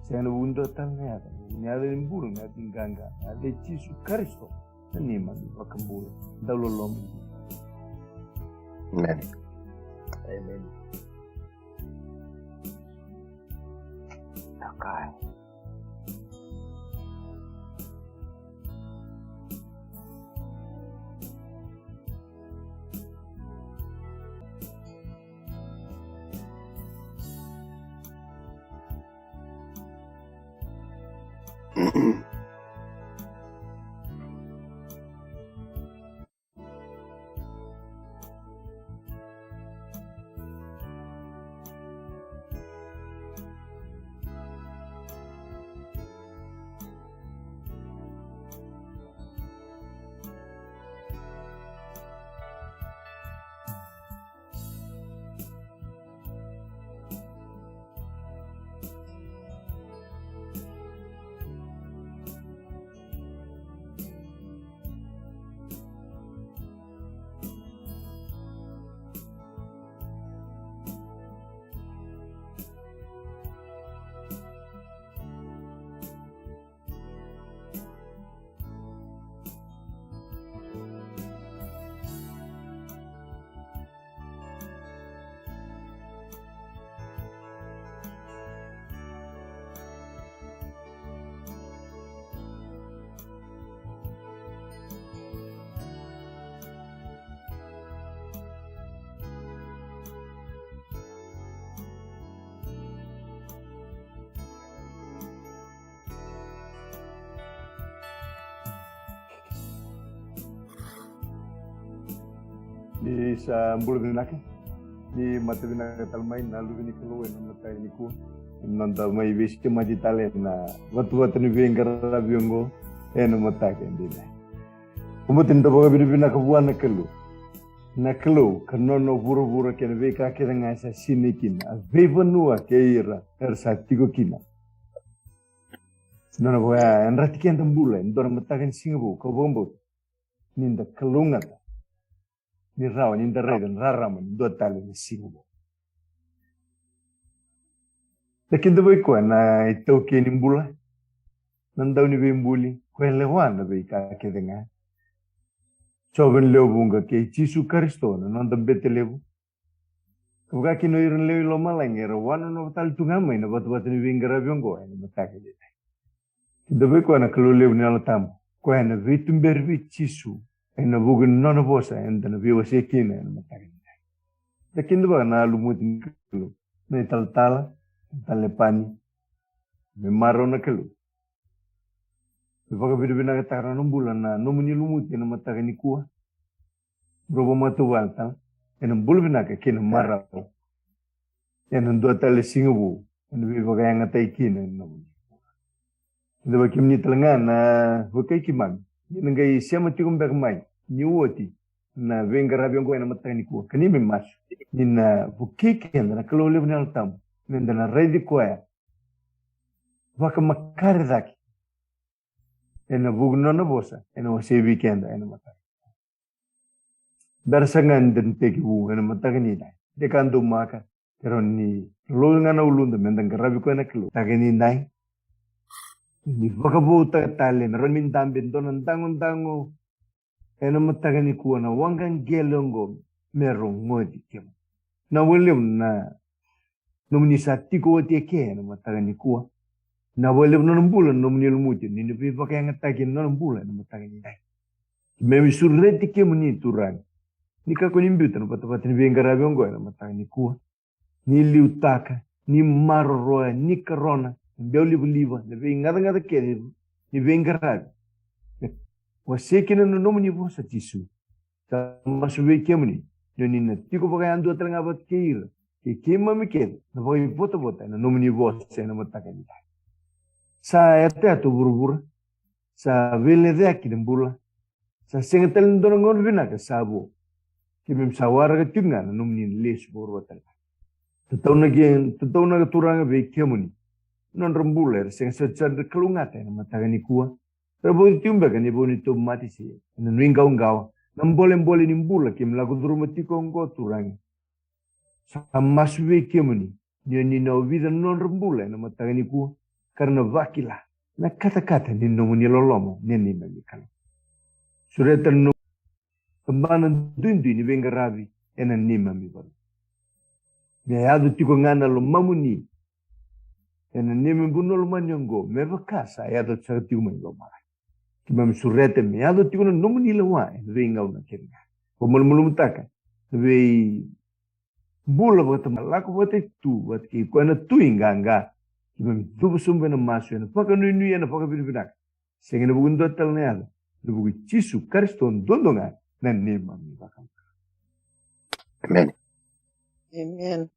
Sena wundo talnea, nyale imburu na tinganga, ade Yesu Kristo, nima bakamburu, dalolom. Amen. Amen. Okay. Di sa mbulvinake, di matavinaka talmai na luvini kalo na matai niku, nanta mai vishke majitale na watu ni vengara viongo na matake ndile. Umutin to boga binubina kabuan na kalo kanono buru ken veka kedanga sa sinikin a vevanua keira ersatiko kina. Nona boya enratikian tambula ndor mataken singabu kabombo ninda kalungata. Ni rawa ni ndarega nraraman do tali ni singo. Lakini boy ko na ito kinimbula. Nandaw ni bimbuli ko lewan na bay ka kedenga. Choben leobunga ke Yesu Kristo na nanda betelebu. Kuga kinoiren lewi loma langera wana no tal tungamay na bat ni bingara biongo na matake dite. Kidoboy ko na kalulew ni alatam. Ko na vitumberbi Yesu. Na bugun nono bosa enda na biwa sekina na matakin. Lakin ba na lumutin kalo na taltala talepani me maro na kalo. Baga bidubina katara ng bulan na numuni lumutin na matakin ni kuha. Brobo matuwal ta en bulbina ka kin maraw. En ndo tale singubu en bibaga yang atay kina no. Diba kim ni talanga na bukay kimag. Nangay siya matikum bermay. Niwoti na vengara viongo na matani ko kanimi mas nina bukike na kalole na tam nenda na ready ko ya waka makare daki ena bugno na bosa ena wase weekend ena mata darsangan den teki bu ena matani ni de kandu maka pero ni lolunga na ulunda mendang garabi ko na kilo tagani nai ni waka buta talen ramin tambin donan tangon ena matagani kuwa na wangan gelongo merong ngodi kem. Na welem na nomni satiko wati ke na matagani kuwa. Na welem na numbulan nomni lumuti ni nupi pakai ngatakin na numbulan na matagani dai. Memi surreti ke muni turan. Ni ka ko nimbuta na patapat ni bengara biongo na matagani kuwa. Ni liutaka, ni maroroa, ni karona, beuli buliva, na ngada ke ni bengara. Wasekina no nomuni bosa Yesu. Masuwe kemuni. Noni na tiko pakai andu atranga bat keira. Ke kema miket. Na boy bota na nomuni bosa na mataka ni. Sa ete atu buru sa vele de aki dembula. Sa sengatal ndongon vina ka sabo. Ke mem sawara ka tunga na nomuni les buru bota. Tataw na turanga be kemuni. Non rambuler seng secer de kelungate na mataka ni kuwa. Pero boleh tiumba kan ibu ni tu mati sih. Nunggaw. Nam boleh nimbula kim lagu durumati konggo turang. Sama suwe kimuni. Ni na vida non rembula na matagani ku. karena vakila na kata-kata ni nomu ni lolomo ni ni memikalo. Sureta no kembana dundu ni benga rabi ena ni mamibalo. Biayado tiko ngana lo mamuni ena ni membuno lo manyongo mevakasa ayado tsartiu lo marai. Kimam surete meado tiko no nomu ni lewa ena benga una kiringa. Pemulum taka be bula bota malako bota tu bot ki kona tu inganga kimam dubu sumbe na masu ena paka nui ena paka binak. Sengena bugun dotal ne ada. Bugu Cisu Kariston dondonga na nema mi bakam. Amen. Amen.